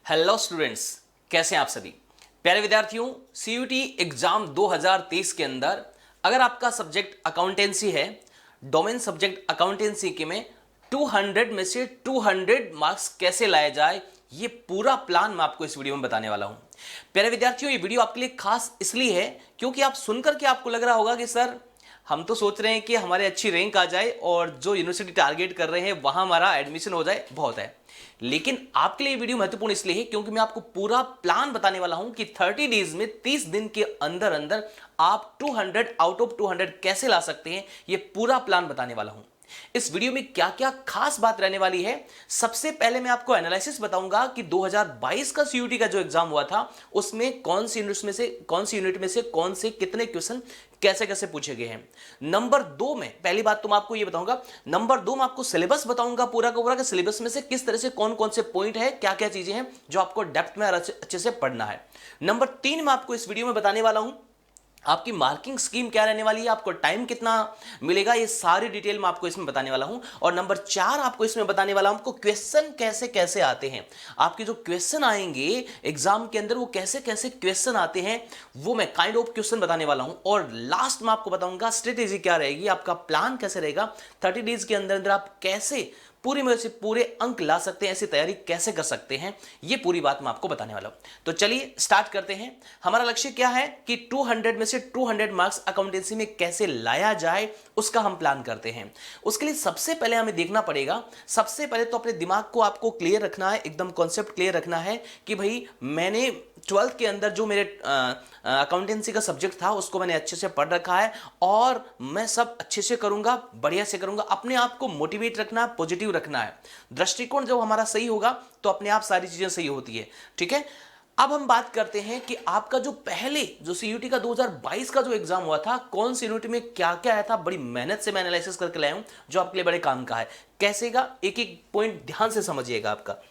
Hello students, कैसे हैं आप सभी प्यारे विद्यार्थियों। सीयूटी एग्जाम 2023 के अंदर अगर आपका सब्जेक्ट अकाउंटेंसी है, डोमेन सब्जेक्ट अकाउंटेंसी के में 200 में से 200 मार्क्स कैसे लाए जाए, ये पूरा प्लान मैं आपको इस वीडियो में बताने वाला हूं। प्यारे विद्यार्थियों, ये वीडियो आपके लिए खास इसलिए है क्योंकि आप सुनकर के आपको लग रहा होगा कि सर हम तो सोच रहे हैं कि हमारे अच्छी रैंक आ जाए और जो यूनिवर्सिटी टारगेट कर रहे हैं वहां हमारा एडमिशन हो जाए, बहुत है। लेकिन आपके लिए वीडियो महत्वपूर्ण इसलिए है क्योंकि मैं आपको पूरा प्लान बताने वाला हूं कि 30 डेज में 30 दिन के अंदर अंदर आप 200 आउट ऑफ 200 कैसे ला सकते हैं, यह पूरा प्लान बताने वाला हूं। इस वीडियो में क्या क्या खास बात रहने वाली है, सबसे पहले मैं आपको एनालिसिस बताऊंगा कि 2022 का सीयूटी का जो एग्जाम हुआ था उसमें कौन सी यूनिट में से कौन से कितने क्वेश्चन कैसे कैसे पूछे गए हैं। नंबर 2 में पहली बात तो मैं आपको यह बताऊंगा, नंबर 2 में आपको सिलेबस बताऊंगा पूरा का पूरा, कि सिलेबस में से किस तरह से कौन कौन से पॉइंट है, क्या क्या चीजें हैं जो आपको डेप्थ में अच्छे से पढ़ना है। नंबर 3 में आपको इस वीडियो में बताने वाला हूं आपकी मार्किंग स्कीम क्या रहने वाली है, आपको टाइम कितना मिलेगा, ये सारी डिटेल मैं आपको इसमें बताने वाला हूं। और नंबर 4 आपको इसमें बताने वाला हूं आपको क्वेश्चन कैसे कैसे आते हैं, आपके जो क्वेश्चन आएंगे एग्जाम के अंदर वो कैसे कैसे क्वेश्चन आते हैं, वो मैं काइंड ऑफ क्वेश्चन बताने वाला हूं। और लास्ट में आपको बताऊंगा स्ट्रेटेजी क्या रहेगी, आपका प्लान कैसे रहेगा, 30 डेज के अंदर अंदर आप कैसे पूरी में से पूरे अंक ला सकते हैं, ऐसी तैयारी कैसे कर सकते हैं, ये पूरी बात मैं आपको बताने वाला हूं। तो चलिए स्टार्ट करते हैं। हमारा लक्ष्य क्या है कि 200 में से 200 मार्क्स अकाउंटेंसी में कैसे लाया जाए, उसका हम प्लान करते हैं। उसके लिए सबसे पहले हमें देखना पड़ेगा, सबसे पहले तो अपने दिमाग को आपको क्लियर रखना है, एकदम कॉन्सेप्ट क्लियर रखना है कि भाई मैंने 12th के अंदर जो मेरे अकाउंटेंसी का सब्जेक्ट था उसको मैंने अच्छे से पढ़ रखा है और मैं सब अच्छे से करूंगा, बढ़िया से करूंगा। अपने आप को मोटिवेट रखना है, पॉजिटिव रखना है। दृष्टिकोण जब हमारा सही होगा तो अपने आप सारी चीजें सही होती है। ठीक है, अब हम बात करते हैं कि आपका जो पहले जो सीयूटी का 2022 का जो एग्जाम हुआ था, कौन सी यूनिट में क्या क्या आया था, बड़ी मेहनत से मैं एनालिसिस करके लाया हूं जो आपके लिए बड़े काम का है। कैसेगा, एक एक पॉइंट ध्यान से समझिएगा। आपका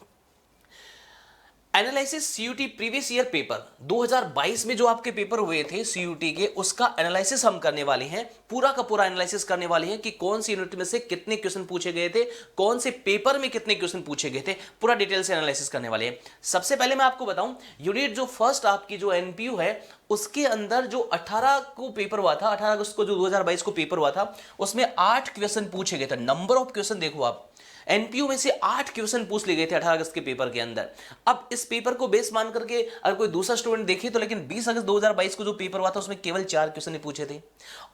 analysis CUET previous year paper 2022 में जो आपके पेपर हुए थे सीयूटी के, उसका एनालिसिस हम करने वाले हैं, पूरा का पूरा एनालिसिस करने वाले हैं कि कौन सी यूनिट में से कितने क्वेश्चन पूछे गए थे, कौन से पेपर में कितने क्वेश्चन पूछे गए थे, पूरा डिटेल से एनालिसिस करने वाले हैं। सबसे पहले मैं आपको बताऊं, यूनिट जो फर्स्ट आपकी जो एनपीयू है उसके अंदर जो 18 को पेपर हुआ था, 18 अगस्त को जो 2022 को पेपर हुआ था, उसमें 8 क्वेश्चन पूछे गए थे। नंबर ऑफ क्वेश्चन देखो आप, एनपीयू में से 8 क्वेश्चन पूछ लिए गए थे 18 अगस्त के पेपर के अंदर। अब इस पेपर को बेस मान करके अगर कोई दूसरा स्टूडेंट देखे तो, लेकिन 20 अगस्त 2022 को जो पेपर हुआ था उसमें केवल 4 क्वेश्चन ही पूछे थे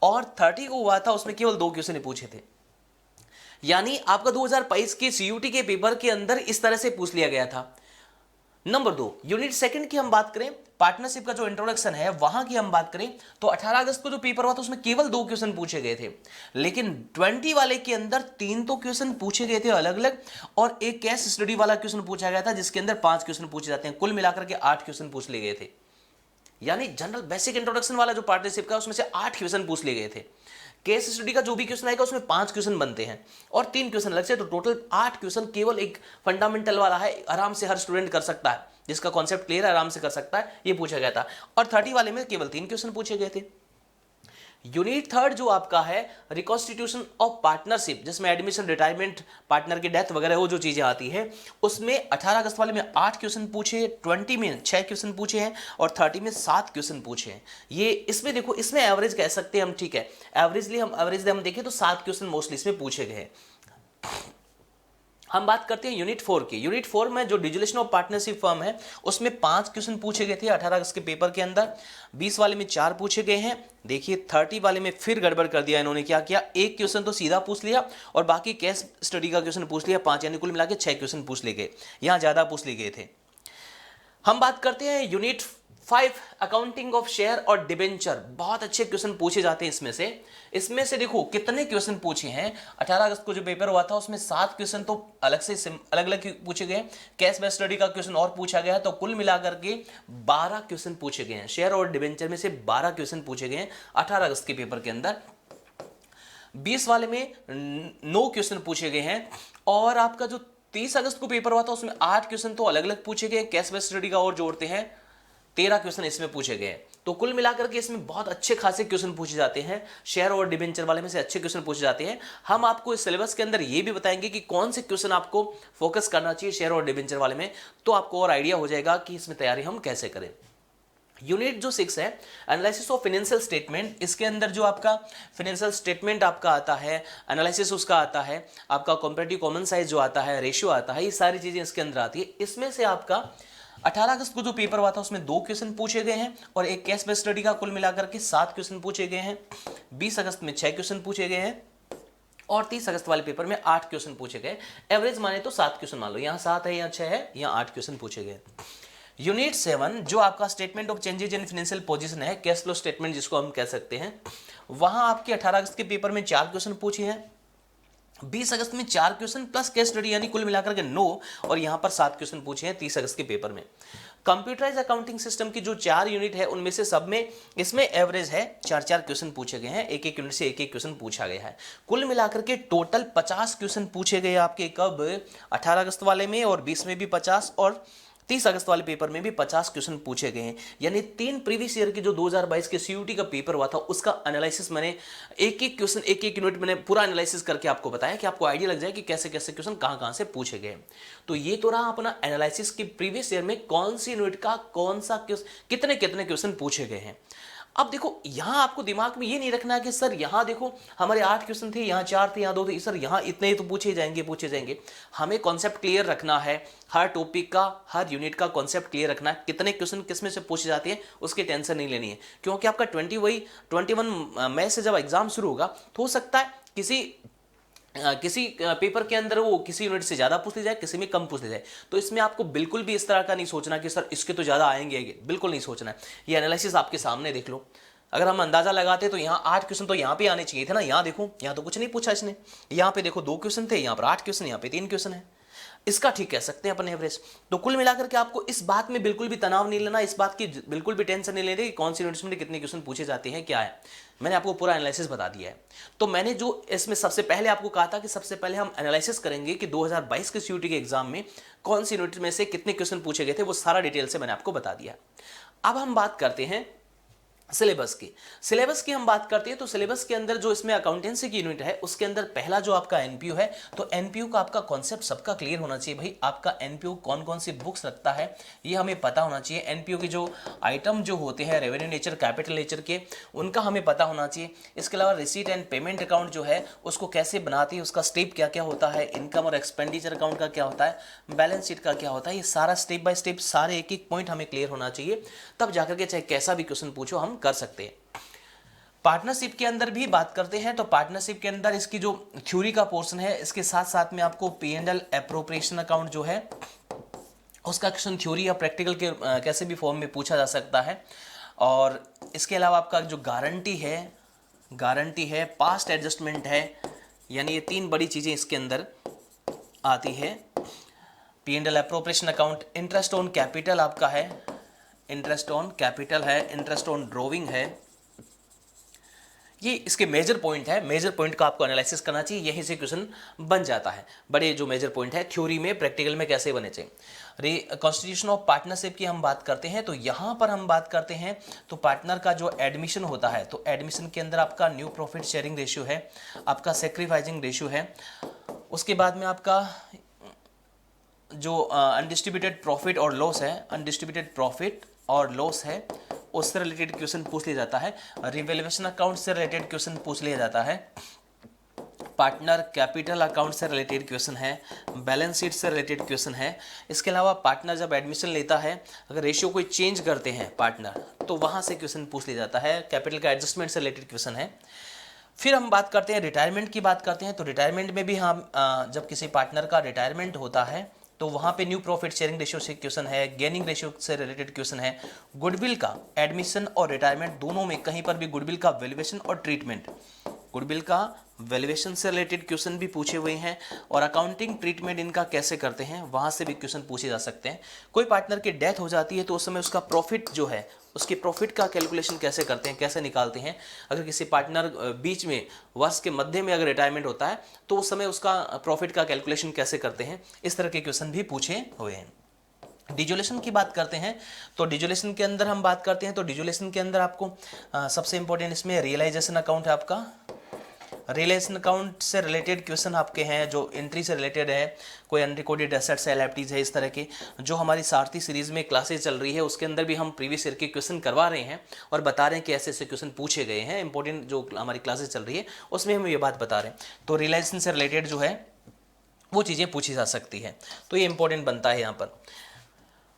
और 30 को हुआ था उसमें केवल 2 क्वेश्चन ही पूछे थे। यानी आपका 2022 के सीयूटी के पेपर के अंदर इस तरह से पूछ लिया गया था। नंबर 2, यूनिट सेकंड की हम बात करें, पार्टनरशिप का जो इंट्रोडक्शन है वहां की हम बात करें तो 18 अगस्त को जो पेपर हुआ था उसमें केवल 2 क्वेश्चन पूछे गए थे, लेकिन 20 वाले के अंदर 3 तो क्वेश्चन पूछे गए थे अलग अलग और एक केस स्टडी वाला क्वेश्चन पूछा गया था जिसके अंदर 5 क्वेश्चन पूछे जाते हैं। कुल मिलाकर के 8 क्वेश्चन पूछ लिए गए थे। यानी जनरल बेसिक इंट्रोडक्शन वाला जो पार्टनरशिप का उसमें से 8 क्वेश्चन पूछ लिए गए थे। केस स्टडी का जो भी क्वेश्चन आएगा उसमें 5 क्वेश्चन बनते हैं और 3 क्वेश्चन अलग से, तो टोटल 8 क्वेश्चन केवल एक फंडामेंटल वाला है, आराम से हर स्टूडेंट कर सकता है, जिसका कॉन्सेप्ट क्लियर है आराम से कर सकता है, ये पूछा गया था। और 30 वाले में केवल 3 क्वेश्चन पूछे गए थे। यूनिट थर्ड जो आपका है रिकॉन्स्टिट्यूशन ऑफ पार्टनरशिप, जिसमें एडमिशन, रिटायरमेंट, पार्टनर की डेथ वगैरह वो जो चीजें आती है, उसमें 18 अगस्त वाले में 8 क्वेश्चन पूछे, 20 में 6 क्वेश्चन पूछे हैं और 30 में 7 क्वेश्चन पूछे हैं। ये इसमें देखो, इसमें एवरेज कह सकते हैं हम, ठीक है, एवरेजली हम देखें तो 7 क्वेश्चन मोस्टली इसमें पूछे गए हैं। हम बात करते हैं यूनिट 4 की। यूनिट 4 में जो डिजुलेशन ऑफ पार्टनरशिप फर्म है उसमें 5 क्वेश्चन पूछे गए थे 18 अगस्त के पेपर के अंदर। 20 वाले में 4 पूछे गए हैं। देखिए 30 वाले में फिर गड़बड़ कर दिया इन्होंने, क्या किया, एक क्वेश्चन तो सीधा पूछ लिया और बाकी केस स्टडी का क्वेश्चन पूछ लिया 5, यानी कुल मिला के 6 क्वेश्चन पूछ लिए गए, यहां ज्यादा पूछ लिए गए थे। हम बात करते हैं यूनिट 5 अकाउंटिंग ऑफ शेयर और डिबेंचर। बहुत अच्छे क्वेश्चन पूछे जाते हैं इसमें से देखो कितने क्वेश्चन पूछे हैं। 18 अगस्त को जो पेपर हुआ था उसमें 7 क्वेश्चन तो अलग अलग पूछे गए, कैश बेस्ड स्टडी का क्वेश्चन और पूछा गया, तो कुल मिलाकर के 12 क्वेश्चन पूछे गए हैं। शेयर और डिबेंचर में से 12 क्वेश्चन पूछे गए हैं 18 अगस्त के पेपर के अंदर। 20 वाले में 9 क्वेश्चन पूछे गए हैं और आपका जो 30 अगस्त को पेपर हुआ था उसमें 8 क्वेश्चन तो अलग अलग पूछे गए, कैश बेस्ड स्टडी का और जोड़ते हैं 13 क्वेश्चन इसमें पूछे गए हैं। तो कुल मिलाकर के इसमें बहुत अच्छे खासे क्वेश्चन पूछे जाते हैं, शेयर और डिबेंचर वाले में से अच्छे क्वेश्चन पूछे जाते हैं। हम आपको इस सिलेबस के अंदर ये भी बताएंगे कि कौन से क्वेश्चन आपको फोकस करना चाहिए शेयर और डिबेंचर वाले में, तो आपको और आइडिया हो जाएगा कि इसमें तैयारी हम कैसे करें। यूनिट जो 6 है एनालिसिस ऑफ फाइनेंशियल स्टेटमेंट, इसके अंदर जो आपका फाइनेंशियल स्टेटमेंट आपका आता है, एनालिसिस उसका आता है, आपका कंपैरेटिव कॉमन साइज जो आता है, रेशियो आता है, ये सारी चीजें इसके अंदर आती है। इसमें से आपका 18 अगस्त को जो पेपर हुआ था उसमें 2 क्वेश्चन पूछे गए हैं और एक केस बेस्ड स्टडी का कुल मिलाकर के 7 क्वेश्चन पूछे गए हैं। 20 अगस्त में 6 क्वेश्चन पूछे गए हैं और 30 अगस्त वाले पेपर में 8 क्वेश्चन पूछे गए। एवरेज माने तो 7 क्वेश्चन मान लो, यहाँ 7 है, यहाँ 6 है, यहाँ 8 क्वेश्चन पूछे गए। यूनिट 7 जो आपका statement of changes in financial position है, कैश फ्लो स्टेटमेंट जिसको हम कह सकते हैं, वहां आपके 18 अगस्त के पेपर में 4 क्वेश्चन पूछे हैं, 20 अगस्त में 4 क्वेश्चन प्लस केस स्टडी यानी कुल मिलाकर के 9 और यहां पर 7 क्वेश्चन पूछे हैं 30 अगस्त के पेपर में। कंप्यूटराइज अकाउंटिंग सिस्टम की जो 4 यूनिट है उनमें से सब में इसमें एवरेज है 4-4 क्वेश्चन पूछे गए हैं, एक एक यूनिट से एक एक क्वेश्चन पूछा गया है। कुल मिलाकर के टोटल 50 क्वेश्चन पूछे गए आपके, कब 18 अगस्त वाले में, और 20 में भी 50 और 30 अगस्त वाले पेपर में भी 50 क्वेश्चन पूछे गए हैं। यानी 3 प्रीवियस ईयर के जो 2022 के सीयूटी का पेपर हुआ था उसका एनालिसिस मैंने एक एक क्वेश्चन एक एक यूनिट मैंने पूरा एनालिसिस करके आपको बताया कि आपको आइडिया लग जाए कि कैसे कैसे क्वेश्चन कहां से पूछे गए। तो ये तो रहा अपना एनालिसिस की प्रीवियस ईयर में कौन सी यूनिट का कौन सा कितने कितने क्वेश्चन पूछे गए हैं। अब देखो यहां आपको दिमाग में ये नहीं रखना है कि सर यहां देखो हमारे 8 क्वेश्चन थे, यहां 4 थे, यहां 2 थे, सर यहां इतने ही तो पूछे जाएंगे। हमें कॉन्सेप्ट क्लियर रखना है, हर टॉपिक का हर यूनिट का कॉन्सेप्ट क्लियर रखना है, कितने क्वेश्चन किसमें से पूछे जाते हैं उसकी टेंशन नहीं लेनी है। क्योंकि आपका 21 मई से जब एग्जाम शुरू होगा तो हो सकता है किसी पेपर के अंदर वो किसी यूनिट से ज्यादा पूछ ली जाए, किसी में कम पूछ ली जाए। तो इसमें आपको बिल्कुल भी इस तरह का नहीं सोचना कि सर इसके तो ज्यादा आएंगे, बिल्कुल नहीं सोचना है। ये एनालिसिस आपके सामने देख लो। अगर हम अंदाजा लगाते तो यहाँ 8 क्वेश्चन तो यहाँ पे आने चाहिए थे ना, यहाँ देखो यहाँ तो कुछ नहीं पूछा इसने, यहाँ पे देखो 2 क्वेश्चन थे, यहाँ पर 8 क्वेश्चन, यहाँ पे 3 क्वेश्चन है। इसका ठीक कह सकते हैं अपन एवरेज। तो कुल मिलाकर के आपको इस बात में बिल्कुल भी तनाव नहीं लेना, इस बात की बिल्कुल भी टेंशन नहीं लेनी कि कौन सी यूनिट्स में कितने क्वेश्चन पूछे जाते हैं, क्या है। मैंने आपको पूरा एनालिसिस बता दिया है। तो मैंने जो इसमें सबसे पहले आपको कहा था कि सबसे पहले हम एनालिसिस करेंगे कि 2022 के सीयूटी के एग्जाम में कौन सी यूनिट में से कितने क्वेश्चन पूछे गए थे, वो सारा डिटेल से मैंने आपको बता दिया। अब हम बात करते हैं सिलेबस की हम बात करते हैं। तो सिलेबस के अंदर जो इसमें अकाउंटेंसी की यूनिट है उसके अंदर पहला जो आपका एनपीयू है, तो एनपीयू का आपका कॉन्सेप्ट सबका क्लियर होना चाहिए। भाई आपका एनपीयू कौन कौन सी बुक्स रखता है ये हमें पता होना चाहिए। एनपीयू की जो आइटम जो होते हैं रेवेन्यू नेचर, कैपिटल नेचर के, उनका हमें पता होना चाहिए। इसके अलावा रिसीट एंड पेमेंट अकाउंट जो है उसको कैसे बनाती है, उसका स्टेप क्या क्या होता है, इनकम और एक्सपेंडिचर अकाउंट का क्या होता है, बैलेंस शीट का क्या होता है, ये सारा स्टेप बाय स्टेप सारे एक एक पॉइंट हमें क्लियर होना चाहिए, तब जाकर के चाहे कैसा भी क्वेश्चन पूछो हम कर सकते हैं। पार्टनरशिप के अंदर भी बात करते हैं। तो पार्टनरशिप के अंदर इसकी जो थ्योरी का पोर्शन है, इसके साथ साथ में आपको P&L एप्रोप्रिएशन अकाउंट जो है उसका क्वेश्चन थ्योरी या प्रैक्टिकल के कैसे भी फॉर्म में पूछा जा सकता है। और इसके अलावा आपका जो गारंटी है, पास्ट एडजस्टमेंट है, यानी ये 3 बड़ी चीजें इसके अंदर आती है। P&L appropriation account, interest on capital आपका है, इंटरेस्ट ऑन कैपिटल है, इंटरेस्ट ऑन ड्रॉविंग है, ये इसके मेजर पॉइंट है। मेजर पॉइंट का आपको एनालिसिस करना चाहिए, यहीं से क्वेश्चन बन जाता है। बड़े जो मेजर पॉइंट है थ्योरी में, प्रैक्टिकल में कैसे बने चाहिए। कॉन्स्टिट्यूशन ऑफ पार्टनरशिप की हम बात करते हैं। तो यहाँ पर हम बात करते हैं तो पार्टनर का जो एडमिशन होता है, तो एडमिशन के अंदर आपका न्यू प्रॉफिट शेयरिंग रेशियो है, आपका सेक्रीफाइसिंग रेशियो है, उसके बाद में आपका जो अनडिस्ट्रीब्यूटेड प्रॉफिट और लॉस है, अनडिस्ट्रीब्यूटेड प्रॉफिट और लॉस है, उससे रिलेटेड क्वेश्चन पूछ लिया जाता है। रिवैल्यूएशन अकाउंट से रिलेटेड क्वेश्चन पूछ लिया जाता है। पार्टनर कैपिटल अकाउंट से रिलेटेड क्वेश्चन है, बैलेंस शीट से रिलेटेड क्वेश्चन है। इसके अलावा पार्टनर जब एडमिशन लेता है, अगर रेशियो कोई चेंज करते हैं पार्टनर, तो वहां से क्वेश्चन पूछ लिया जाता है। कैपिटल का एडजस्टमेंट से रिलेटेड क्वेश्चन है। फिर हम बात करते हैं रिटायरमेंट की बात करते हैं। तो रिटायरमेंट में भी हम जब किसी पार्टनर का रिटायरमेंट होता है तो वहाँ पे न्यू प्रॉफिट शेयरिंग रेशियो से क्वेश्चन है, गेनिंग रेशियो से रिलेटेड क्वेश्चन है। गुडविल का एडमिशन और रिटायरमेंट दोनों में कहीं पर भी गुडविल का वैल्यूएशन और ट्रीटमेंट, गुडविल का वैल्यूएशन से रिलेटेड क्वेश्चन भी पूछे हुए हैं, और अकाउंटिंग ट्रीटमेंट इनका कैसे करते हैं वहाँ से भी क्वेश्चन पूछे जा सकते हैं। कोई पार्टनर की डेथ हो जाती है तो उस समय उसका प्रॉफिट जो है, उसके प्रॉफिट का कैलकुलेशन कैसे करते हैं, कैसे निकालते हैं। अगर किसी पार्टनर बीच में वर्ष के मध्य में अगर रिटायरमेंट होता है तो उस समय उसका प्रॉफिट का कैलकुलेशन कैसे करते हैं, इस तरह के क्वेश्चन भी पूछे हुए हैं। डिजोलेशन की बात करते हैं तो डिजोलेशन के अंदर हम बात करते हैं तो डिजोलेशन के अंदर आपको सबसे इंपॉर्टेंट इसमें रियलाइजेशन अकाउंट है आपका। रियलाइजेशन अकाउंट से रिलेटेड क्वेश्चन आपके हैं जो एंट्री से रिलेटेड है, कोई अनरिकॉर्डेड एसेट्स है, लायबिलिटीज है, इस तरह के जो हमारी सारथी सीरीज में क्लासेस चल रही है उसके अंदर भी हम प्रीवियस ईयर के क्वेश्चन करवा रहे हैं और बता रहे हैं कि ऐसे ऐसे क्वेश्चन पूछे गए हैं। इंपॉर्टेंट जो हमारी क्लासेस चल रही है उसमें हम ये बात बता रहे हैं। तो रियलाइजेशन से रिलेटेड जो है वो चीज़ें पूछी जा सकती है, तो ये इंपॉर्टेंट बनता है यहाँ पर।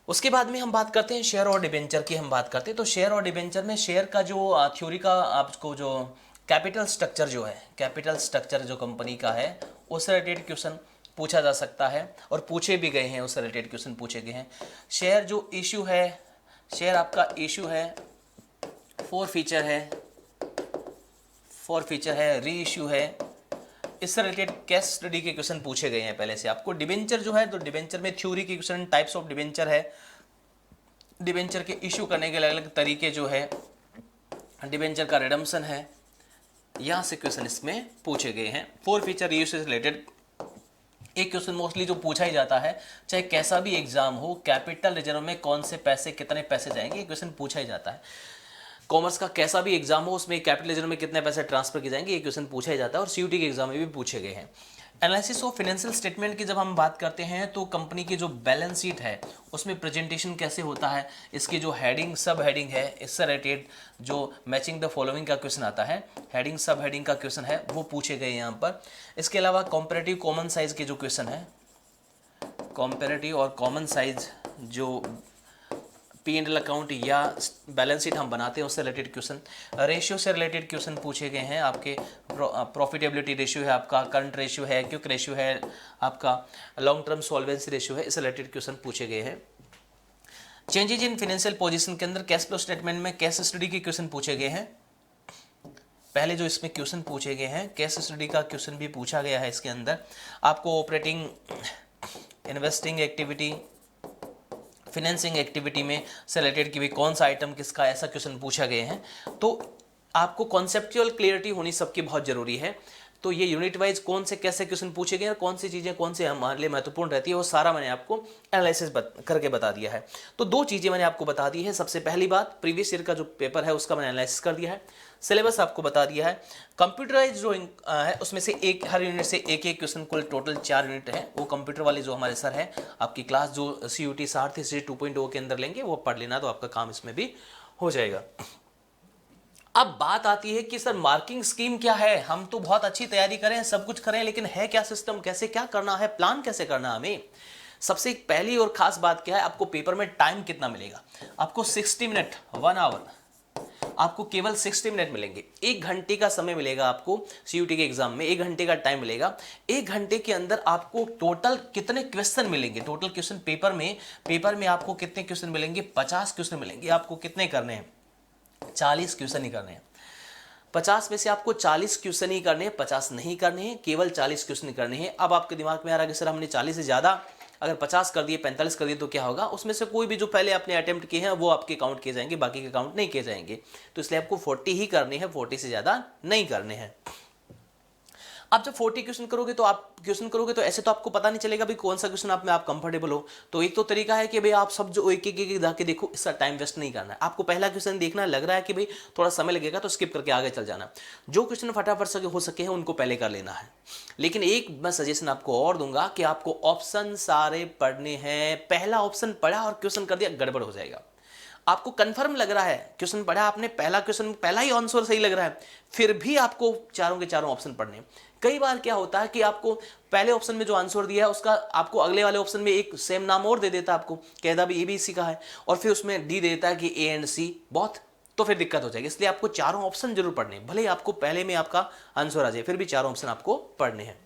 उसके बाद में हम बात करते हैं शेयर और डिबेंचर की हम बात करते हैं। तो शेयर और डिबेंचर में शेयर का जो थ्योरी का आपको जो कैपिटल स्ट्रक्चर जो है, कैपिटल स्ट्रक्चर जो कंपनी का है उससे रिलेटेड क्वेश्चन पूछा जा सकता है और पूछे भी गए हैं, उससे रिलेटेड क्वेश्चन पूछे गए हैं। शेयर जो इशू है, शेयर आपका इशू है, फोर फीचर है, री इशू है, इससे रिलेटेड केस स्टडी के क्वेश्चन पूछे गए हैं पहले से आपको। डिबेंचर जो है तो डिबेंचर में थ्योरी के क्वेश्चन, टाइप्स ऑफ डिबेंचर है, डिबेंचर के इशू करने के अलग अलग तरीके जो है, डिबेंचर का रिडम्पशन है, यहाँ से क्वेश्चन इसमें पूछे गए हैं। फोर फीचर री इशू से रिलेटेड एक क्वेश्चन मोस्टली जो पूछा ही जाता है, चाहे कैसा भी एग्जाम हो, कैपिटल रिजर्व में कौन से पैसे, कितने पैसे जाएंगे, ये क्वेश्चन पूछा ही जाता है। कॉमर्स का कैसा भी एग्जाम हो उसमें कैपिटल रिजर्व में कितने पैसे ट्रांसफर किए जाएंगे, ये क्वेश्चन पूछा ही जाता है और सीयूटी के एग्जाम में भी पूछे गए हैं। एनालिसिस ऑफ फाइनेंशियल स्टेटमेंट की जब हम बात करते हैं तो कंपनी की जो बैलेंस शीट है उसमें प्रेजेंटेशन कैसे होता है, इसकी जो हेडिंग सब हेडिंग है, इससे रिलेटेड जो मैचिंग द फॉलोइंग का क्वेश्चन आता है, हेडिंग सब हेडिंग का क्वेश्चन है वो पूछे गए यहाँ पर। इसके अलावा कॉम्पैरेटिव कॉमन साइज के जो क्वेश्चन है, कॉम्पैरेटिव और कॉमन साइज जो P&L अकाउंट या बैलेंस शीट हम बनाते हैं उससे रिलेटेड क्वेश्चन, रेशियो से रिलेटेड क्वेश्चन पूछे गए हैं आपके। प्रॉफिटेबिलिटी रेशियो है आपका, करंट रेशियो है, क्विक रेशियो है आपका, लॉन्ग टर्म सॉल्वेंसी रेशियो है, इससे रिलेटेड क्वेश्चन पूछे गए हैं। चेंजेज इन फाइनेंशियल पोजीशन के अंदर कैश फ्लो स्टेटमेंट में कैश स्टडी के क्वेश्चन पूछे गए हैं। पहले जो इसमें क्वेश्चन पूछे गए हैं कैश स्टडी का क्वेश्चन भी पूछा गया है इसके अंदर आपको। Operating, investing activity, financing activity में से रिलेटेड कि भाई कौन सा आइटम किसका, ऐसा क्वेश्चन पूछा गए हैं। तो आपको कॉन्सेप्चुअल क्लियरिटी होनी सबकी बहुत जरूरी है। तो ये यूनिट वाइज कौन से कैसे क्वेश्चन पूछे गए और कौन सी चीज़ें कौन से हमारे लिए महत्वपूर्ण रहती है वो सारा मैंने आपको एनालिसिस करके बता दिया है। तो दो चीज़ें मैंने आपको बता दी है। सबसे पहली बात, प्रीवियस ईयर का जो पेपर है उसका मैंने एनालिसिस कर दिया है, सिलेबस आपको बता दिया है। कंप्यूटराइज जो है उसमें से एक, हर यूनिट से एक एक क्वेश्चन, कुल टोटल 4 यूनिट है। वो कंप्यूटर वाले जो हमारे सर है आपकी क्लास जो CUT सारथी से 2.0 के अंदर लेंगे वो पढ़ लेना, तो आपका काम इसमें भी हो जाएगा। अब बात आती है कि सर मार्किंग स्कीम क्या है। हम तो बहुत अच्छी तैयारी करें, सब कुछ करें, लेकिन है क्या सिस्टम, कैसे क्या करना है, प्लान कैसे करना है हमें। सबसे पहली और खास बात क्या है, आपको पेपर में टाइम कितना मिलेगा। आपको 60 मिनट, 1 आवर, आपको केवल 60 मिनट मिलेंगे। 1 घंटे का समय मिलेगा आपको CUT के एग्जाम में, 1 घंटे का टाइम मिलेगा। 1 घंटे के अंदर आपको टोटल कितने क्वेश्चन मिलेंगे, टोटल क्वेश्चन पेपर में आपको कितने क्वेश्चन मिलेंगे, 50 क्वेश्चन मिलेंगे। आपको कितने करने हैं, 40 क्वेश्चन ही करने हैं। 50 में से आपको 40 क्वेश्चन ही करने हैं, 50 नहीं करने हैं, केवल 40 क्वेश्चन करने हैं। अब आपके दिमाग में आ रहा है कि सर हमने 40 से ज़्यादा अगर 50 कर दिए, 45 कर दिए तो क्या होगा। उसमें से कोई भी जो पहले आपने अटेम्प्ट किए हैं वो आपके काउंट किए जाएंगे, बाकी के काउंट नहीं किए जाएंगे। तो इसलिए आपको 40 ही करने हैं, 40 से ज़्यादा नहीं करने हैं। आप जब 40 क्वेश्चन करोगे तो ऐसे तो आपको पता नहीं चलेगा भाई कौन सा क्वेश्चन आप में आप कंफर्टेबल हो। तो एक तो तरीका है कि भाई आप सब जो एक एक जाके देखो, इसका टाइम वेस्ट नहीं करना है। आपको पहला क्वेश्चन देखना, लग रहा है कि भाई थोड़ा समय लगेगा तो स्किप करके आगे चल जाना। जो क्वेश्चन फटाफट हो सके हैं उनको पहले कर लेना है। लेकिन एक मैं सजेशन आपको और दूंगा कि आपको ऑप्शन सारे पढ़ने हैं। पहला ऑप्शन पढ़ा और क्वेश्चन कर दिया, गड़बड़ हो जाएगा। आपको कंफर्म लग रहा है, क्वेश्चन पढ़ा आपने, पहला क्वेश्चन पहला ही आंसर सही लग रहा है, फिर भी आपको चारों के चारों ऑप्शन पढ़ने। कई बार क्या होता है कि आपको पहले ऑप्शन में जो आंसर दिया है उसका आपको अगले वाले ऑप्शन में एक सेम नाम और दे देता है, आपको कहता भी ABC का है और फिर उसमें D देता है कि A and C बहुत, तो फिर दिक्कत हो जाएगी। इसलिए आपको चारों ऑप्शन जरूर पढ़ने, भले ही आपको पहले में आपका आंसर आ जाए फिर भी चारों ऑप्शन आपको पढ़ने हैं।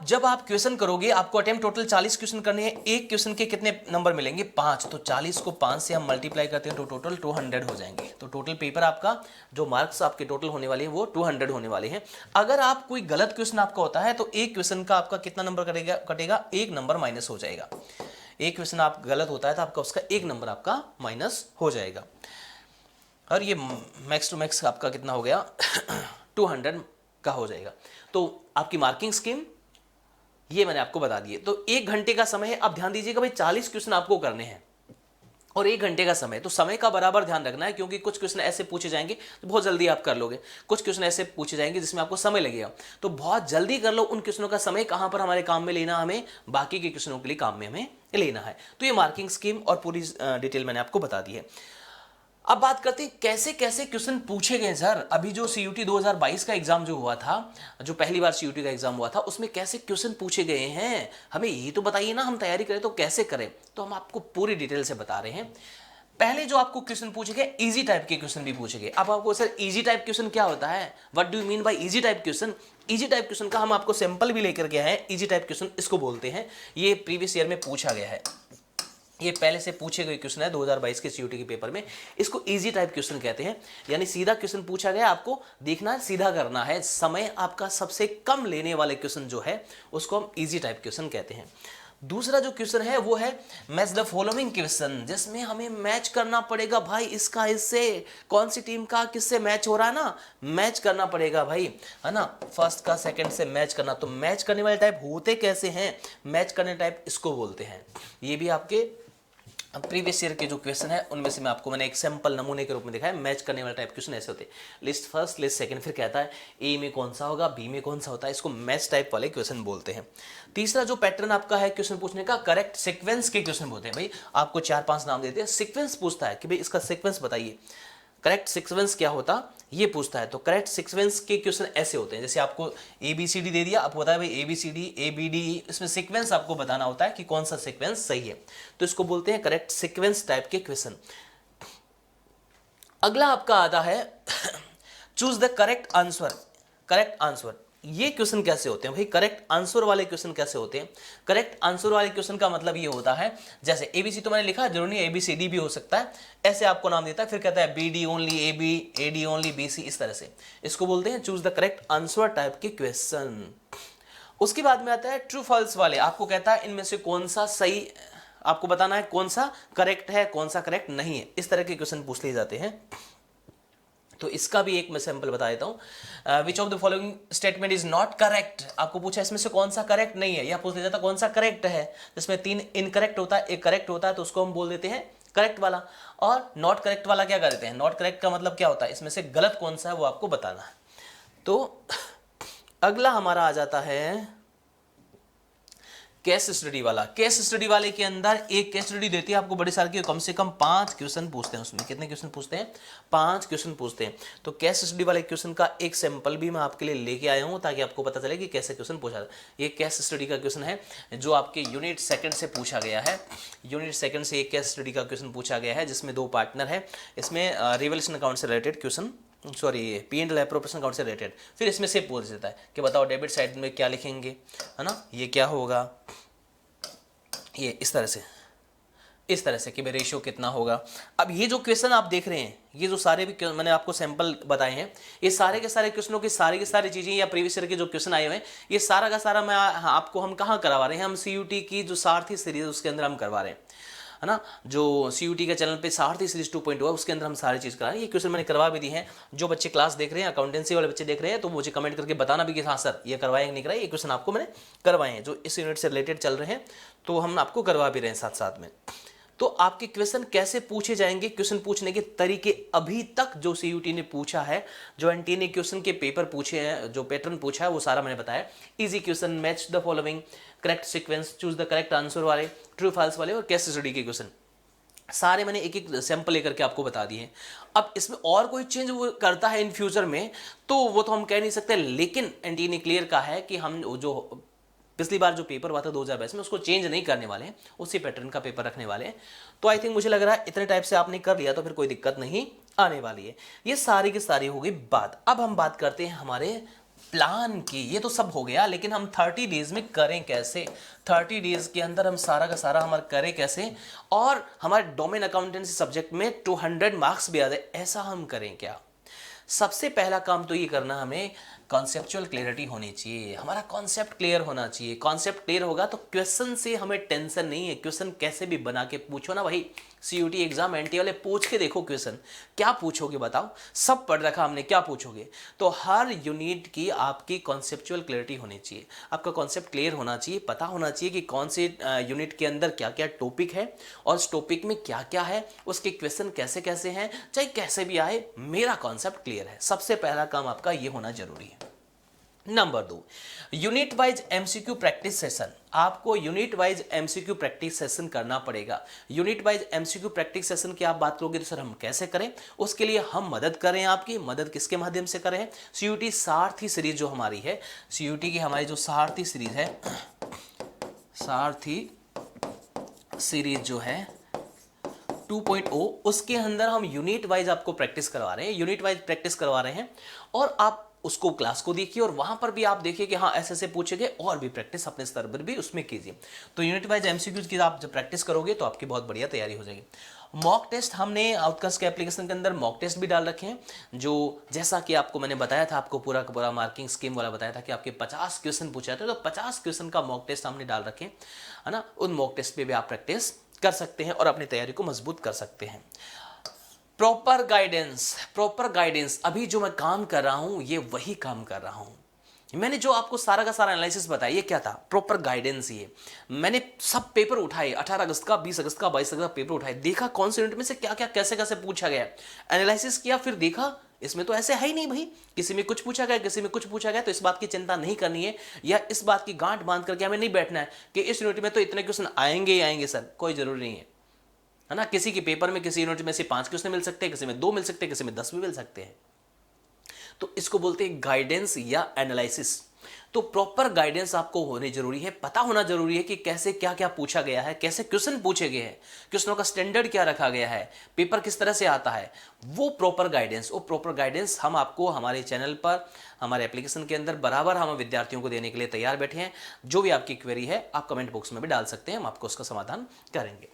जब आप क्वेश्चन करोगे आपको अटेम्प्ट टोटल 40 क्वेश्चन करने हैं। एक क्वेश्चन के कितने नंबर मिलेंगे, 5। तो 40 को 5 से हम मल्टीप्लाई करते हैं तो टोटल 200 हो जाएंगे। तो टोटल पेपर आपका जो मार्क्स आपके टोटल होने वाले हैं वो 200 होने वाले हैं। अगर आप कोई गलत क्वेश्चन आपका होता है तो एक क्वेश्चन का आपका कितना नंबर कटेगा, 1 नंबर माइनस हो जाएगा। एक क्वेश्चन आप गलत होता है तो आपका उसका 1 नंबर आपका माइनस हो जाएगा। और ये मैक्स टू मैक्स आपका कितना हो गया 200 का हो जाएगा। तो आपकी मार्किंग स्कीम ये मैंने आपको बता दिए। तो 1 घंटे का समय है। अब ध्यान दीजिएगा भाई 40 क्वेश्चन आपको करने हैं और 1 घंटे का समय, तो समय का बराबर ध्यान रखना है, क्योंकि कुछ क्वेश्चन ऐसे पूछे जाएंगे तो बहुत जल्दी आप कर लोगे, कुछ क्वेश्चन ऐसे पूछे जाएंगे जिसमें आपको समय लगेगा, तो बहुत जल्दी कर लो। उन क्वेश्चनों का समय कहां पर हमारे काम में लेना, हमें बाकी के क्वेश्चनों के लिए काम में हमें लेना है। तो ये मार्किंग स्कीम और पूरी डिटेल मैंने आपको बता दी है। अब बात करते हैं कैसे कैसे क्वेश्चन पूछे गए सर। अभी जो सीयूटी 2022 का एग्जाम जो हुआ था, जो पहली बार सीयूटी का एग्जाम हुआ था, उसमें कैसे क्वेश्चन पूछे गए हैं हमें ये तो बताइए ना। हम तैयारी करें तो कैसे करें, तो हम आपको पूरी डिटेल से बता रहे हैं। पहले जो आपको क्वेश्चन पूछे गए, इजी टाइप के क्वेश्चन भी पूछे गए। अब आपको सर इजी टाइप क्वेश्चन क्या होता है, what do you mean by easy type question. Easy type question का हम आपको सैंपल भी लेकर गया है। इजी टाइप क्वेश्चन इसको बोलते हैं, ये प्रीवियस ईयर में पूछा गया है, ये पहले से पूछे गए क्वेश्चन है 2022 के सीयूटी के पेपर में। इसको इजी टाइप क्वेश्चन कहते हैं, यानी सीधा क्वेश्चन पूछा गया, आपको देखना है, सीधा करना है। समय आपका सबसे कम लेने वाले क्वेश्चन जो है उसको हम इजी टाइप क्वेश्चन कहते हैं। दूसरा जो क्वेश्चन है वो है मैच द फॉलोइंग क्वेश्चन, जिसमें हमें मैच करना पड़ेगा भाई, इसका इससे, कौन सी टीम का किससे मैच हो रहा है ना, मैच करना पड़ेगा भाई, है ना, फर्स्ट का सेकंड से मैच करना। तो मैच करने वाले टाइप होते कैसे हैं, मैच करने टाइप इसको बोलते हैं। ये भी आपके प्रीवियस ईयर के जो क्वेश्चन है उनमें से मैं आपको मैंने एक सैंपल नमूने के रूप में दिखाया। मैच करने वाले टाइप क्वेश्चन ऐसे होते हैं, लिस्ट फर्स्ट लिस्ट सेकंड, फिर कहता है ए में कौन सा होगा, बी में कौन सा होता है, इसको मैच टाइप वाले क्वेश्चन बोलते हैं। तीसरा जो पैटर्न आपका है क्वेश्चन पूछने का, करेक्ट सीक्वेंस के क्वेश्चन बोलते हैं। भाई आपको 4-5 नाम देते हैं, सीक्वेंस पूछता है कि भाई इसका सीक्वेंस बताइए, करेक्ट सीक्वेंस क्या होता ये पूछता है। तो करेक्ट सीक्वेंस के क्वेश्चन ऐसे होते हैं, जैसे आपको ABCD दे दिया, आपको पता है भाई ABCD ABD, इसमें सीक्वेंस आपको बताना होता है कि कौन सा सीक्वेंस सही है, तो इसको बोलते हैं करेक्ट सीक्वेंस टाइप के क्वेश्चन। अगला आपका आता है choose the correct answer. Correct answer, ये क्वेश्चन कैसे होते हैं भाई, करेक्ट आंसर वाले क्वेश्चन कैसे होते हैं। करेक्ट आंसर वाले क्वेश्चन का मतलब ये होता है, जैसे ABC तो मैंने लिखा, जरूरी नहीं ABCD भी हो सकता है, ऐसे आपको नाम देता है, फिर कहता है BD only, AB AD only, BC, इस तरह से इसको बोलते हैं choose the correct answer type के क्वेश्चन। उसके बाद में आता है ट्रू फॉल्स वाले, आपको कहता है इनमें से कौन सा सही, आपको बताना है कौन सा करेक्ट है, कौन सा करेक्ट नहीं है, इस तरह के क्वेश्चन पूछ लिए जाते हैं। तो इसका भी एक मैं सैंपल बता देता हूं, which of the following statement is not correct. आपको पूछा इसमें से कौन सा करेक्ट नहीं है, या पूछ लिया जाता कौन सा करेक्ट है, जिसमें 3 इनकरेक्ट होता है, एक करेक्ट होता है, तो उसको हम बोल देते हैं करेक्ट वाला। और नॉट करेक्ट वाला क्या कर देते हैं, नॉट करेक्ट का मतलब क्या होता है, इसमें से गलत कौन सा है वो आपको बताना है। तो अगला हमारा आ जाता है केस स्टडी वाला। केस स्टडी वाले के अंदर एक केस स्टडी देती है आपको बड़े साल की, कम से कम 5 क्वेश्चन पूछते हैं उसमें। कितने क्वेश्चन पूछते हैं, 5 क्वेश्चन पूछते हैं। तो केस स्टडी वाले क्वेश्चन का एक सैंपल भी मैं आपके लिए लेके आया हूं, ताकि आपको पता चले कि कैसे क्वेश्चन पूछा। ये केस स्टडी का क्वेश्चन है जो आपके यूनिट सेकंड से पूछा गया है। यूनिट सेकंड से एक केस स्टडी का क्वेश्चन पूछा गया है, जिसमें 2 पार्टनर है। इसमें रिवल्यूशन अकाउंट से related question, sorry P&L appropriation account से रिलेटेड, फिर इसमें से पूछ देता है कि बताओ डेबिट साइड में क्या लिखेंगे, है ना, ये क्या होगा, ये इस तरह से कि भाई रेशियो कितना होगा। अब ये जो क्वेश्चन आप देख रहे हैं, ये जो सारे भी मैंने आपको सैंपल बताए हैं, ये सारे के सारे क्वेश्चनों की सारी चीजें, या प्रीवियस ईयर के जो क्वेश्चन आए हुए हैं, ये सारा का सारा मैं आपको हम कहाँ करवा रहे हैं, हम CUT की जो सारथी सीरीज उसके अंदर हम करवा रहे हैं, है ना। जो CUT के चैनल पे सारथी सीरीज 2.0 है, उसके अंदर हम सारी चीज़ करा रहे हैं। ये क्वेश्चन मैंने करवा भी दी हैं। जो बच्चे क्लास देख रहे हैं, अकाउंटेंसी वाले बच्चे देख रहे हैं, तो मुझे कमेंट करके बताना भी कि हाँ सर ये करवाए कि नहीं कराए। ये क्वेश्चन आपको मैंने करवाए हैं जो इस यूनिट से रिलेटेड चल रहे हैं, तो हम आपको करवा भी रहे हैं साथ साथ में। तो आपके क्वेश्चन कैसे पूछे जाएंगे, क्वेश्चन पूछने के तरीके अभी तक जो CUT ने पूछा है, जो NTA ने क्वेश्चन के पेपर पूछे हैं, जो पैटर्न पूछा है, वो सारा मैंने बताया। Easy question, match the following, correct sequence, choose the correct answer वाले, ट्रू फॉल्स वाले और केस स्टडी के क्वेश्चन, सारे मैंने एक एक सैंपल लेकर के आपको बता दिए हैं। अब इसमें और कोई चेंज वो करता है इन फ्यूचर में, तो वो तो हम कह नहीं सकते, लेकिन NTA ने क्लियर कहा है कि हम जो पिछली बार जो पेपर हुआ था 2022 में, उसको चेंज नहीं करने वाले हैं, उसी पैटर्न का पेपर रखने वाले हैं। तो आई थिंक मुझे लग रहा है इतने टाइप से आपने कर लिया तो फिर कोई दिक्कत नहीं आने वाली है। ये सारी की सारी हो गई बात। अब हम बात करते हैं हमारे प्लान की। ये तो सब हो गया, लेकिन हम 30 डेज में करें कैसे, 30 डेज के अंदर हम सारा का सारा हमारा करें कैसे, और हमारे डोमेन अकाउंटेंसी सब्जेक्ट में 200 मार्क्स भी आ जाए, ऐसा हम करें क्या। सबसे पहला काम तो ये करना हमें कॉन्सेप्चुअल क्लियरिटी होनी चाहिए, हमारा कॉन्सेप्ट क्लियर होना चाहिए। कॉन्सेप्ट क्लियर होगा तो क्वेश्चन से हमें टेंशन नहीं है। क्वेश्चन कैसे भी बना के पूछो ना भाई, सीयूटी एग्जाम एनटी वाले पूछ के देखो क्वेश्चन क्या पूछोगे बताओ, सब पढ़ रखा हमने, क्या पूछोगे। तो हर यूनिट की आपकी कॉन्सेप्चुअल क्लियरिटी होनी चाहिए, आपका कॉन्सेप्ट क्लियर होना चाहिए, पता होना चाहिए कि कौन से यूनिट के अंदर क्या क्या टॉपिक है और उस टॉपिक में क्या क्या है, उसके क्वेश्चन कैसे कैसे हैं, चाहे कैसे भी आए मेरा कॉन्सेप्ट क्लियर है। सबसे पहला काम आपका ये होना जरूरी है। Number 2, unit wise MCQ practice session. आपको unit wise MCQ practice session करना पड़ेगा। Unit wise MCQ practice session की आप बात करोगे तो सर हम कैसे करें, उसके लिए हम मदद करें। आपकी मदद किसके माध्यम से करें, सीयूटी सारथी सीरीज जो हमारी है, सीयूटी की हमारी जो सारथी सीरीज है, सारथी सीरीज जो है 2.0, उसके अंदर हम यूनिट वाइज आपको प्रैक्टिस करवा रहे हैं, यूनिट वाइज प्रैक्टिस करवा रहे हैं। और आप उसको क्लास को देखिए और वहां पर भी आप देखिए कि हाँ ऐसे ऐसे पूछेंगे, और भी प्रैक्टिस अपने स्तर पर भी उसमें कीजिए। तो यूनिट वाइज एमसीक्यूज की आप जब प्रैक्टिस करोगे तो आपकी बहुत बढ़िया तैयारी हो जाएगी। मॉक टेस्ट हमने आउटकस्ट के एप्लीकेशन के अंदर मॉक टेस्ट भी डाल रखे हैं, जो जैसा कि आपको मैंने बताया था, आपको पूरा का पूरा मार्किंग स्कीम वाला बताया था कि आपके 50 क्वेश्चन पूछे थे, तो 50 क्वेश्चन का मॉक टेस्ट हमने डाल रखे हैं, है ना। उन मॉक टेस्ट पे भी आप प्रैक्टिस कर सकते हैं और अपनी तैयारी को मजबूत कर सकते हैं। प्रॉपर गाइडेंस, प्रॉपर गाइडेंस, अभी जो मैं काम कर रहा हूं ये वही काम कर रहा हूं। मैंने जो आपको सारा का सारा एनालिसिस बताया ये क्या था, प्रॉपर गाइडेंस। ये मैंने सब पेपर उठाए, 18 अगस्त का, 20 अगस्त का, 22 अगस्त का पेपर उठाए, देखा कौन से यूनिट में से क्या क्या कैसे कैसे पूछा गया, एनालिसिस किया, फिर देखा इसमें तो ऐसे है ही नहीं भाई, किसी में कुछ पूछा गया, किसी में कुछ पूछा गया। तो इस बात की चिंता नहीं करनी है या इस बात की गांठ बांध करके हमें नहीं बैठना है कि इस यूनिट में तो इतने क्वेश्चन आएंगे ही आएंगे सर, कोई जरूरी नहीं है ना। किसी के पेपर में किसी यूनिट में से 5 क्वेश्चन मिल सकते हैं, किसी में 2 मिल सकते हैं, किसी में 10 भी मिल सकते हैं। तो इसको बोलते हैं गाइडेंस या एनालिसिस। तो प्रॉपर गाइडेंस आपको होनी जरूरी है, पता होना जरूरी है कि कैसे क्या क्या पूछा गया है, कैसे क्वेश्चन पूछे गए हैं, क्वेश्चनों का स्टैंडर्ड क्या रखा गया है, पेपर किस तरह से आता है, वो प्रॉपर गाइडेंस हम आपको हमारे चैनल पर, हमारे एप्लीकेशन के अंदर बराबर हम विद्यार्थियों को देने के लिए तैयार बैठे हैं। जो भी आपकी क्वेरी है आप कमेंट बॉक्स में भी डाल सकते हैं, हम आपको उसका समाधान करेंगे।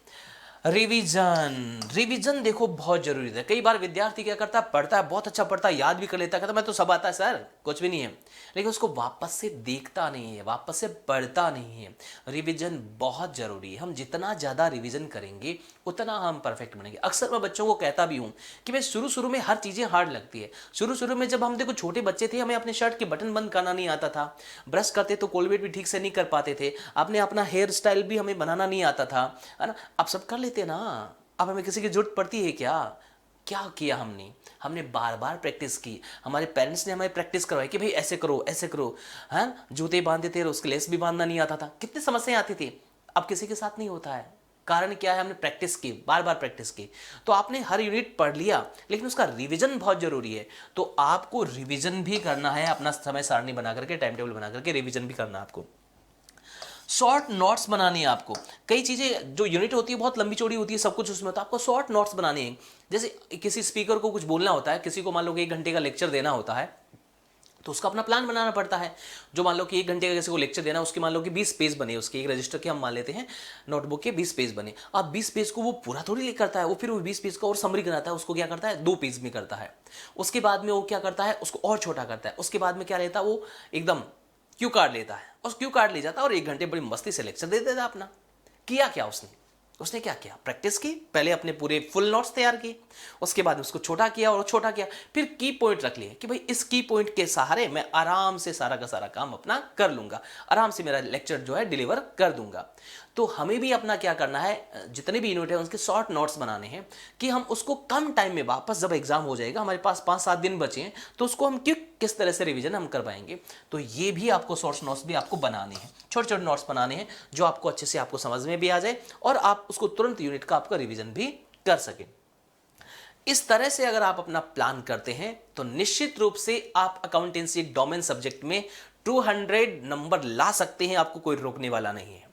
रिवीजन देखो बहुत जरूरी है। कई बार विद्यार्थी क्या करता है, पढ़ता है, बहुत अच्छा पढ़ता है, याद भी कर लेता है, कहता मैं तो सब आता है सर, कुछ भी नहीं है, लेकिन उसको वापस से देखता नहीं है, वापस से पढ़ता नहीं है। रिवीजन बहुत जरूरी है। हम जितना ज्यादा रिवीजन करेंगे उतना हम परफेक्ट बनेंगे। अक्सर मैं बच्चों को कहता भी हूं कि भाई शुरू में हर चीजें हार्ड लगती है। शुरू में जब हम देखो छोटे बच्चे थे, हमें अपने शर्ट के बटन बंद करना नहीं आता था, ब्रश करते तो कोलगेट भी ठीक से नहीं कर पाते थे, आपने अपना हेयर स्टाइल भी हमें बनाना नहीं आता था, है ना। अब सब कर लेते ना, अब हमें किसी की जरूरत पड़ती है क्या? क्या किया हमने बार बार प्रैक्टिस की। हमारे पेरेंट्स ने हमें प्रैक्टिस करवाई कि भाई ऐसे करो ऐसे करो, हैं, जूते बांधते थे, उसके लेस भी बांधना नहीं आता था, कितनी समस्याएं आती थी। अब किसी के साथ नहीं होता है। कारण क्या है, हमने प्रैक्टिस की, बार बार प्रैक्टिस की। तो आपने हर यूनिट पढ़ लिया, लेकिन उसका रिवीजन बहुत जरूरी है। तो आपको रिवीजन भी करना है, अपना समय सारणी बना करके, टाइम टेबल बना करके रिवीजन भी करना है आपको। शॉर्ट नोट्स बनानी है आपको। कई चीजें जो यूनिट होती है बहुत लंबी चौड़ी होती है, सब कुछ उसमें होता है, आपको शॉर्ट नोट्स बनाने हैं। जैसे किसी स्पीकर को कुछ बोलना होता है, किसी को मान लो कि 1 घंटे का लेक्चर देना होता है, तो उसका अपना प्लान बनाना पड़ता है। जो मान लो कि 1 घंटे का किसी को लेक्चर देना, उसके मान लो कि 20 पेज बने, उसके एक रजिस्टर के हम मान लेते हैं, नोटबुक के 20 पेज बने। अब 20 पेज को वो पूरा थोड़ी लिख करता है, वो फिर वो 20 पेज का और समरी कराता है, उसको क्या करता है 2 पेज में करता है। उसके बाद में वो क्या करता है, उसको और छोटा करता है। उसके बाद में क्या लेता है, वो एकदम क्यू कार्ड लेता है, उस क्यू कार्ड ले जाता है और 1 घंटे बड़ी मस्ती से लेक्चर दे देता अपना। किया क्या उसने क्या किया, प्रैक्टिस की, पहले अपने पूरे फुल नोट्स तैयार किए, उसके बाद उसको छोटा किया और छोटा किया, फिर की पॉइंट रख लिए कि भाई इस की पॉइंट के सहारे मैं आराम से सारा का सारा काम अपना कर लूंगा, आराम से मेरा लेक्चर जो है डिलीवर कर दूंगा। तो हमें भी अपना क्या करना है, जितने भी यूनिट है उसके शॉर्ट नोट्स बनाने हैं कि हम उसको कम टाइम में वापस जब एग्जाम हो जाएगा, हमारे पास 5-7 दिन बचे हैं, तो उसको हम किस तरह से रिवीजन हम कर पाएंगे। तो ये भी आपको शॉर्ट नोट्स भी आपको बनाने हैं, छोटे छोटे नोट्स बनाने हैं जो आपको अच्छे से आपको समझ में भी आ जाए और आप उसको तुरंत यूनिट का आपका रिवीजन भी कर सकें। इस तरह से अगर आप अपना प्लान करते हैं तो निश्चित रूप से आप अकाउंटेंसी डोमेन सब्जेक्ट में 200 नंबर ला सकते हैं, आपको कोई रोकने वाला नहीं है।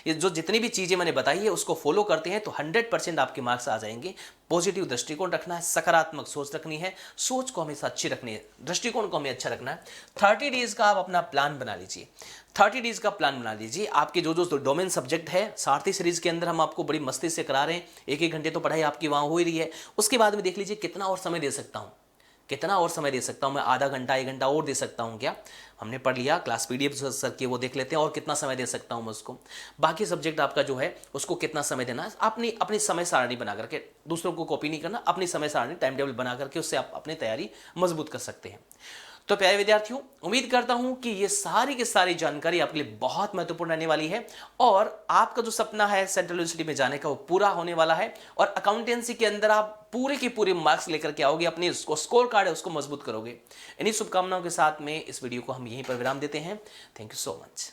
ये जो जितनी भी चीजें मैंने बताई है उसको फॉलो करते हैं तो 100% आपके मार्क्स आ जाएंगे। पॉजिटिव दृष्टिकोण रखना है, सकारात्मक सोच रखनी है, सोच को हमेशा अच्छी रखनी है, दृष्टिकोण को हमें अच्छा रखना है। 30 डेज का आप अपना प्लान बना लीजिए, 30 डेज का प्लान बना लीजिए। आपके जो डोमेन सब्जेक्ट है सारथी सीरीज के अंदर हम आपको बड़ी मस्ती से करा रहे हैं, 1-1 घंटे तो पढ़ाई आपकी वहां हो ही रही है। उसके बाद में देख लीजिए कितना और समय दे सकता हूं, कितना और समय दे सकता हूँ मैं, आधा घंटा 1 घंटा और दे सकता हूँ क्या? हमने पढ़ लिया, क्लास पीडीएफ सर की वो देख लेते हैं, और कितना समय दे सकता हूँ मैं उसको। बाकी सब्जेक्ट आपका जो है उसको कितना समय देना है, अपनी अपनी समय सारणी बना करके, दूसरों को कॉपी नहीं करना, अपनी समय सारणी टाइम टेबल बना करके उससे आप अपनी तैयारी मजबूत कर सकते हैं। तो प्यारे विद्यार्थियों, उम्मीद करता हूं कि ये सारी की सारी जानकारी आपके लिए बहुत महत्वपूर्ण रहने वाली है, और आपका जो सपना है सेंट्रल यूनिवर्सिटी में जाने का वो पूरा होने वाला है, और अकाउंटेंसी के अंदर आप पूरे के पूरे मार्क्स लेकर के आओगे, अपनी स्कोर कार्ड है उसको मजबूत करोगे। इन्हीं शुभकामनाओं के साथ में इस वीडियो को हम यहीं पर विराम देते हैं। Thank you so much.